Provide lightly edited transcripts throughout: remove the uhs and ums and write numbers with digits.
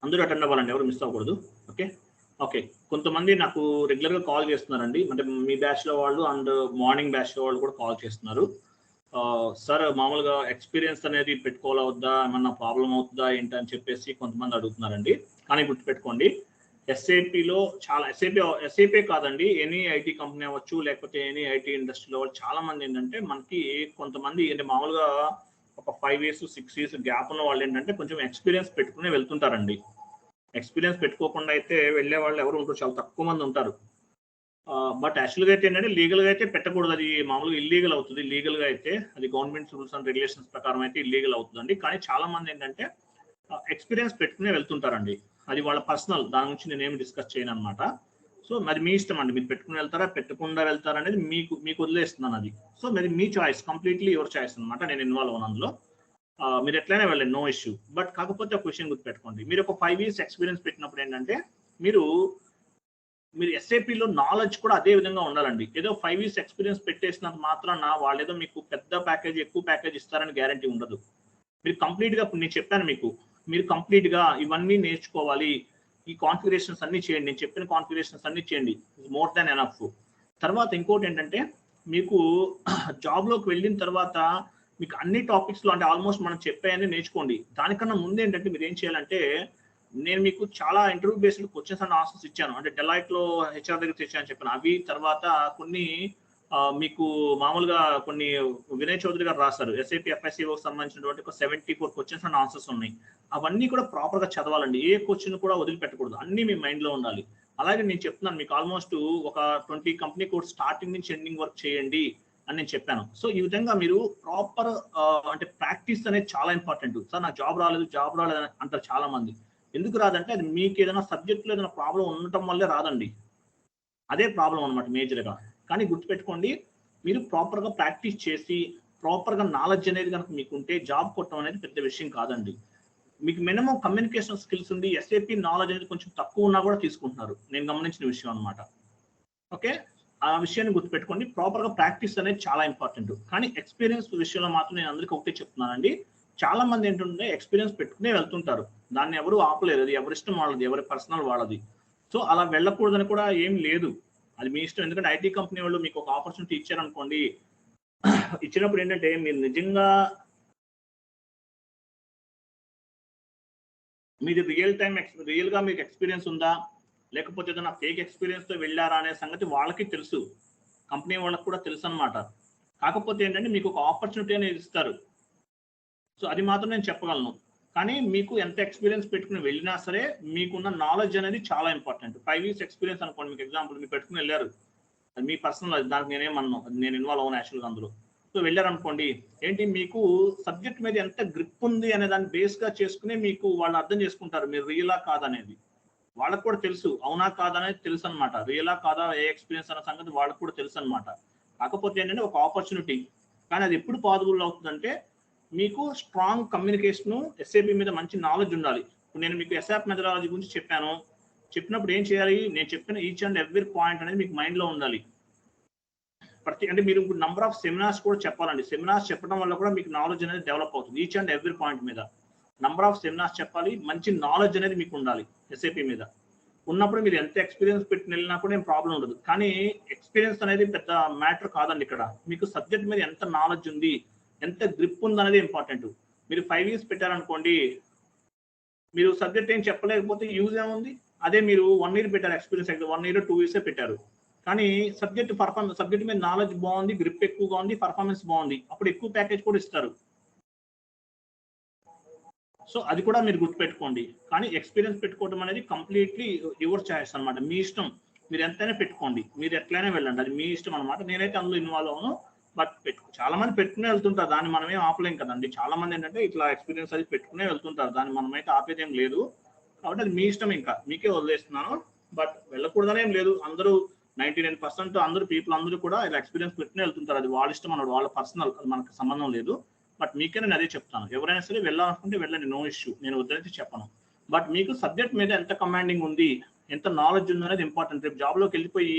అందరూ అటెండ్ అవ్వాలండి, ఎవరు మిస్ అవ్వకూడదు. Okay okay. కొంతమంది నాకు రెగ్యులర్గా కాల్ చేస్తున్నారండి, అంటే మీ బ్యాచ్లో వాళ్ళు అండ్ మార్నింగ్ బ్యాచ్లో వాళ్ళు కూడా కాల్ చేస్తున్నారు. సార్ మామూలుగా ఎక్స్పీరియన్స్ అనేది పెట్టుకోవాలా వద్దా, ఏమన్నా ప్రాబ్లం అవుతుందా ఏంటి అని చెప్పేసి కొంతమంది అడుగుతున్నారండి. కానీ గుర్తుపెట్టుకోండి, ఎస్ఏపిలో చాలా ఎస్ఏపీ కాదండి, ఎనీ ఐటీ కంపెనీ అవ్వచ్చు, లేకపోతే ఎనీ ఐటీ ఇండస్ట్రీలో వాళ్ళు చాలా మంది ఏంటంటే మనకి కొంతమంది అంటే మామూలుగా ఒక 5 years 6 years గ్యాప్ ఉన్న వాళ్ళు ఏంటంటే కొంచెం ఎక్స్పీరియన్స్ పెట్టుకుని వెళ్తుంటారండి. ఎక్స్పీరియన్స్ పెట్టుకోకుండా అయితే వెళ్ళే వాళ్ళు ఎవరు ఉంటారు, చాలా తక్కువ మంది ఉంటారు. బట్ యాక్చువల్గా అయితే ఏంటంటే లీగల్గా అయితే పెట్టకూడదు, అది మామూలుగా ఇల్లీగల్ అవుతుంది. లీగల్గా అయితే అది గవర్నమెంట్ రూల్స్ అండ్ రెగ్యులేషన్స్ ప్రకారం అయితే ఇల్లీగల్ అవుతుందండి. కానీ చాలా మంది ఏంటంటే ఎక్స్పీరియన్స్ పెట్టుకునే వెళ్తుంటారండి, అది వాళ్ళ పర్సనల్, దాని గురించి నేనేమి డిస్కస్ చేయను అనమాట. సో అది మీ ఇష్టం అండి, మీరు పెట్టుకుని వెళ్తారా పెట్టకుండా వెళ్తారా అనేది మీకు వదిలేస్తున్నాను అది. సో మరి మీ చాయిస్, కంప్లీట్లీ యువర్ చాయిస్ అనమాట. నేను ఇన్వాల్వ్ అవ్వను అందులో, మీరు ఎట్లయినా వెళ్ళండి, నో ఇష్యూ. బట్ కాకపోతే ఒక విషయం గుర్తుపెట్టుకోండి, మీరు ఒక 5 years ఎక్స్పీరియన్స్ పెట్టినప్పుడు ఏంటంటే మీరు ఎస్ఏపీలో నాలెడ్జ్ కూడా అదే విధంగా ఉండాలండి. ఏదో 5 years ఎక్స్పీరియన్స్ పెట్టేసినంత మాత్రాన వాళ్ళు ఏదో మీకు పెద్ద ప్యాకేజ్ ఎక్కువ ప్యాకేజ్ ఇస్తారని గ్యారంటీ ఉండదు. మీరు కంప్లీట్గా, నేను చెప్పాను మీకు, మీరు కంప్లీట్గా ఇవన్నీ నేర్చుకోవాలి, ఈ కాన్ఫిగరేషన్స్ అన్ని చేయండి, నేను చెప్పిన కాన్ఫిగరేషన్స్ అన్ని చేయండి, మోర్ దాన్ ఎనఫ్. తర్వాత ఇంకోటి ఏంటంటే మీకు జాబ్లోకి వెళ్ళిన తర్వాత మీకు అన్ని టాపిక్స్లో అంటే ఆల్మోస్ట్ మనం చెప్పాయని నేర్చుకోండి. దానికన్నా ముందు ఏంటంటే మీరు ఏం చేయాలంటే, నేను మీకు చాలా interview based questions and answers ఇచ్చాను, అంటే డెలాయిట్లో హెచ్ఆర్ దగ్గర తెచ్చాను చెప్పాను. అవి తర్వాత కొన్ని మీకు మామూలుగా కొన్ని వినయ్ చౌదరి గారు రాశారు, ఎస్ఐపి ఎఫ్ఐసిఓకి సంబంధించినటువంటి ఒక 74 క్వశ్చన్స్ అండ్ ఆన్సర్స్ ఉన్నాయి. అవన్నీ కూడా ప్రాపర్గా చదవాలండి, ఏ క్వశ్చన్ కూడా వదిలిపెట్టకూడదు, అన్నీ మీ మైండ్లో ఉండాలి. అలాగే నేను చెప్తున్నాను మీకు, ఆల్మోస్ట్ ఒక 20 కంపెనీ కోర్స్ స్టార్టింగ్ నుంచి ఎండింగ్ వర్క్ చేయండి అని నేను చెప్పాను. సో ఈ విధంగా మీరు ప్రాపర్ అంటే ప్రాక్టీస్ అనేది చాలా ఇంపార్టెంట్. సార్ నాకు జాబ్ రాలేదు అంటారు చాలా మంది. ఎందుకు రాదంటే అది మీకు ఏదైనా సబ్జెక్ట్లో ఏదైనా ప్రాబ్లం ఉండటం వల్లే రాదండి, అదే ప్రాబ్లం అనమాట మేజర్గా. కానీ గుర్తుపెట్టుకోండి, మీరు ప్రాపర్గా ప్రాక్టీస్ చేసి ప్రాపర్గా నాలెడ్జ్ అనేది కనుక మీకు ఉంటే జాబ్ కొట్టడం అనేది పెద్ద విషయం కాదండి. మీకు మినిమం కమ్యూనికేషన్ స్కిల్స్ ఉంది, ఎస్ఏపీ నాలెడ్జ్ అనేది కొంచెం తక్కువ ఉన్నా కూడా తీసుకుంటున్నారు, నేను గమనించిన విషయం అనమాట. ఓకే, ఆ విషయాన్ని గుర్తుపెట్టుకోండి, ప్రాపర్గా ప్రాక్టీస్ అనేది చాలా ఇంపార్టెంట్. కానీ ఎక్స్పీరియన్స్ విషయంలో మాత్రం నేను అందరికీ ఒకటే చెప్తున్నానండి, చాలా మంది ఏంటంటే ఎక్స్పీరియన్స్ పెట్టుకునే వెళ్తుంటారు, దాన్ని ఎవరు ఆపలేరు, అది ఎవరి ఇష్టం వాళ్ళది, ఎవరి పర్సనల్ వాళ్ళది. సో అలా వెళ్ళకూడదని కూడా ఏం లేదు, అది మీ ఇష్టం. ఎందుకంటే ఐటీ కంపెనీ వాళ్ళు మీకు ఒక ఆపర్చునిటీ ఇచ్చారనుకోండి, ఇచ్చినప్పుడు ఏంటంటే మీరు నిజంగా మీది రియల్గా మీకు ఎక్స్పీరియన్స్ ఉందా, లేకపోతే ఏదైనా ఫేక్ ఎక్స్పీరియన్స్తో వెళ్ళారా అనే సంగతి వాళ్ళకి తెలుసు, కంపెనీ వాళ్ళకి కూడా తెలుసు అనమాట. కాకపోతే ఏంటంటే మీకు ఒక ఆపర్చునిటీ అనేది ఇస్తారు, సో అది మాత్రం నేను చెప్పగలను. కానీ మీకు ఎంత ఎక్స్పీరియన్స్ పెట్టుకుని వెళ్ళినా సరే మీకున్న నాలెడ్జ్ అనేది చాలా ఇంపార్టెంట్. 5 years ఎక్స్పీరియన్స్ అనుకోండి, మీకు ఎగ్జాంపుల్ మీరు పెట్టుకుని వెళ్ళారు, అది మీ పర్సనల్, అది దానికి నేనేమన్నా, నేను ఇన్వాల్వ్ అవ్వను యాక్చువల్గా అందులో. సో వెళ్ళారనుకోండి, ఏంటి మీకు సబ్జెక్ట్ మీద ఎంత గ్రిప్ ఉంది అనే దాన్ని బేస్గా చేసుకుని మీకు వాళ్ళు అర్థం చేసుకుంటారు మీరు రియలా కాదనేది. వాళ్ళకు కూడా తెలుసు, అవునా కాదనేది తెలుసు అనమాట, రియలా కాదా ఏ ఎక్స్పీరియన్స్ అన్న సంగతి వాళ్ళకు కూడా తెలుసు అనమాట. కాకపోతే ఏంటంటే ఒక ఆపర్చునిటీ, కానీ అది ఎప్పుడు పాసిబుల్ అవుతుందంటే మీకు స్ట్రాంగ్ కమ్యూనికేషన్, ఎస్ఏపీ మీద మంచి నాలెడ్జ్ ఉండాలి. ఇప్పుడు నేను మీకు ఎస్ఆప్ మెథడాలజీ గురించి చెప్పినప్పుడు ఏం చేయాలి, నేను చెప్పిన ఈచ్ అండ్ ఎవ్రీ పాయింట్ అనేది మీకు మైండ్లో ఉండాలి. అంటే మీరు నంబర్ ఆఫ్ సెమినార్స్ కూడా చెప్పాలండి, సెమినార్స్ చెప్పడం వల్ల కూడా మీకు నాలెడ్జ్ అనేది డెవలప్ అవుతుంది. ఈచ్ అండ్ ఎవ్రీ పాయింట్ మీద నంబర్ ఆఫ్ సెమినార్స్ చెప్పాలి, మంచి నాలెడ్జ్ అనేది మీకు ఉండాలి ఎస్ఏపీ మీద. ఉన్నప్పుడు మీరు ఎంత ఎక్స్పీరియన్స్ పెట్టి వెళ్ళినా కూడా ఏం ప్రాబ్లం ఉండదు. కానీ ఎక్స్పీరియన్స్ అనేది పెద్ద మ్యాటర్ కాదండి, ఇక్కడ మీకు సబ్జెక్ట్ మీద ఎంత నాలెడ్జ్ ఉంది, ఎంత గ్రిప్ ఉంది అనేది ఇంపార్టెంట్. మీరు 5 years పెట్టారనుకోండి, మీరు సబ్జెక్ట్ ఏం చెప్పలేకపోతే యూజ్ ఏముంది, అదే మీరు 1 year పెట్టారు ఎక్స్పీరియన్స్, 1 year 2 years పెట్టారు, కానీ సబ్జెక్ట్ మీద నాలెడ్జ్ బాగుంది, గ్రిప్ ఎక్కువగా ఉంది, పర్ఫార్మెన్స్ బాగుంది, అప్పుడు ఎక్కువ ప్యాకేజ్ కూడా ఇస్తారు. సో అది కూడా మీరు గుర్తుపెట్టుకోండి. కానీ ఎక్స్పీరియన్స్ పెట్టుకోవడం అనేది కంప్లీట్లీ యువర్ చాయిస్ అనమాట, మీ ఇష్టం. మీరు ఎంతైనా పెట్టుకోండి, మీరు ఎట్లయినా వెళ్ళండి, అది మీ ఇష్టం అనమాట. నేనైతే అందులో ఇన్వాల్వ్ అవ్వను, బట్ చాలా మంది పెట్టుకునే వెళ్తుంటారు, దాన్ని మనమేం ఆపలేం కదండి. చాలా మంది ఏంటంటే ఇట్లా ఎక్స్పీరియన్స్ అది పెట్టుకునే వెళ్తుంటారు, దాన్ని మనమైతే ఆపేదేం లేదు. కాబట్టి అది మీ ఇష్టం, ఇంకా మీకే వదిలేస్తున్నాను. బట్ వెళ్ళకూడదనే ఏం లేదు, అందరూ 99% అందరూ పీపుల్ అందరూ కూడా ఇలా ఎక్స్పీరియన్స్ పెట్టుకునే వెళ్తుంటారు, అది వాళ్ళ ఇష్టం అన్నాడు, వాళ్ళ పర్సనల్, అది మనకు సంబంధం లేదు. బట్ మీకే నేను అదే చెప్తాను, ఎవరైనా సరే వెళ్ళాలనుకుంటే వెళ్ళండి, నో ఇష్యూ, నేను వద్దైతే చెప్పను. బట్ మీకు సబ్జెక్ట్ మీద ఎంత కమాండింగ్ ఉంది, ఎంత నాలెడ్జ్ ఉంది అనేది ఇంపార్టెంట్. రేపు జాబ్లోకి వెళ్ళిపోయి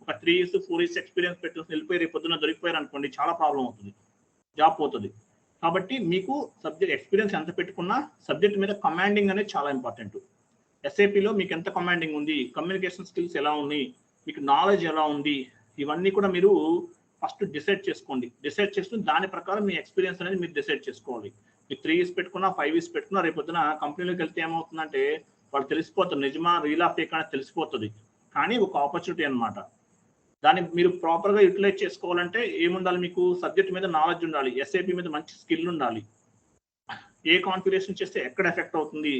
ఒక 3 years 4 years ఎక్స్పీరియన్స్ పెట్టుకుని వెళ్ళిపోయి రేపు పొద్దున్న దొరికిపోయారు అనుకోండి, చాలా ప్రాబ్లం అవుతుంది, జాబ్ పోతుంది. కాబట్టి మీకు సబ్జెక్ట్ ఎక్స్పీరియన్స్ ఎంత పెట్టుకున్నా సబ్జెక్ట్ మీద కమాండింగ్ అనేది చాలా ఇంపార్టెంట్. ఎస్ఏపిలో మీకు ఎంత కమాండింగ్ ఉంది, కమ్యూనికేషన్ స్కిల్స్ ఎలా ఉన్నాయి, మీకు నాలెడ్జ్ ఎలా ఉంది, ఇవన్నీ కూడా మీరు ఫస్ట్ డిసైడ్ చేసుకోండి. డిసైడ్ చేసుకుని దాని ప్రకారం మీ ఎక్స్పీరియన్స్ అనేది మీరు డిసైడ్ చేసుకోవాలి. మీరు 3 years పెట్టుకున్నా 5 years పెట్టుకున్నా రేపు పొద్దున కంపెనీలోకి వెళ్తే ఏమవుతుందంటే వాళ్ళు తెలిసిపోతుంది, నిజమా రీల్ ఆఫ్ ఫేక్ అనేది తెలిసిపోతుంది. కానీ ఒక ఆపర్చునిటీ అనమాట. దాన్ని మీరు ప్రాపర్గా యూటిలైజ్ చేసుకోవాలంటే ఏముండాలి, మీకు సబ్జెక్ట్ మీద నాలెడ్జ్ ఉండాలి, ఎస్ఏపి మీద మంచి స్కిల్ ఉండాలి, ఏ కాన్ఫిగరేషన్ చేస్తే ఎక్కడ ఎఫెక్ట్ అవుతుంది,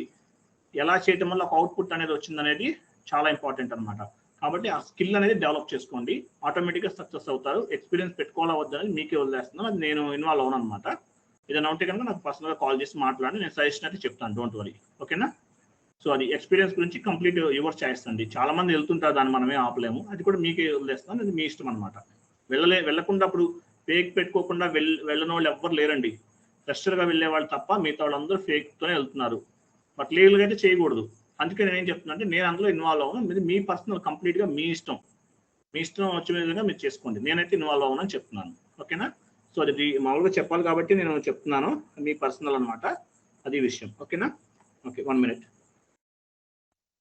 ఎలా చేయటం వల్ల ఒక అవుట్పుట్ అనేది వచ్చింది అనేది చాలా ఇంపార్టెంట్ అనమాట. కాబట్టి ఆ స్కిల్ అనేది డెవలప్ చేసుకోండి, ఆటోమేటిక్గా సక్సెస్ అవుతారు. ఎక్స్పీరియన్స్ పెట్టుకోవాలా వద్దని మీకే వదిలేస్తున్నాను, అది నేను ఇన్వాల్వ్ అవును అనమాట. ఏదైనా ఉంటే కనుక నాకు పర్సనల్గా కాల్ చేసి మాట్లాడి నేను సజెషన్ అయితే చెప్తాను, డోంట్ వరీ. ఓకేనా? సో అది ఎక్స్పీరియన్స్ గురించి కంప్లీట్ యువర్ చాయిస్ అండి. చాలా మంది వెళ్తుంటారు, దాన్ని మనమే ఆపలేము, అది కూడా మీకే వదిలేస్తాను, అది మీ ఇష్టం అనమాట. వెళ్ళకుండా అప్పుడు ఫేక్ పెట్టుకోకుండా వెళ్ళని వాళ్ళు ఎవ్వరు లేరండి. ఫ్రెషర్గా వెళ్ళే వాళ్ళు తప్ప మిగతా వాళ్ళందరూ ఫేక్తోనే వెళ్తున్నారు. బట్ లీగల్గా అయితే చేయకూడదు. అందుకే నేను ఏం చెప్తున్నా అంటే నేను అందులో ఇన్వాల్వ్ అవ్వను, మీరు మీ పర్సనల్ కంప్లీట్గా మీ ఇష్టం వచ్చే విధంగా మీరు చేసుకోండి. నేనైతే ఇన్వాల్వ్ అవ్వనని చెప్తున్నాను. ఓకేనా? సో అది మామూలుగా చెప్పాలి కాబట్టి నేను చెప్తున్నాను, మీ పర్సనల్ అనమాట, అది విషయం. ఓకేనా? Okay, 1 minute.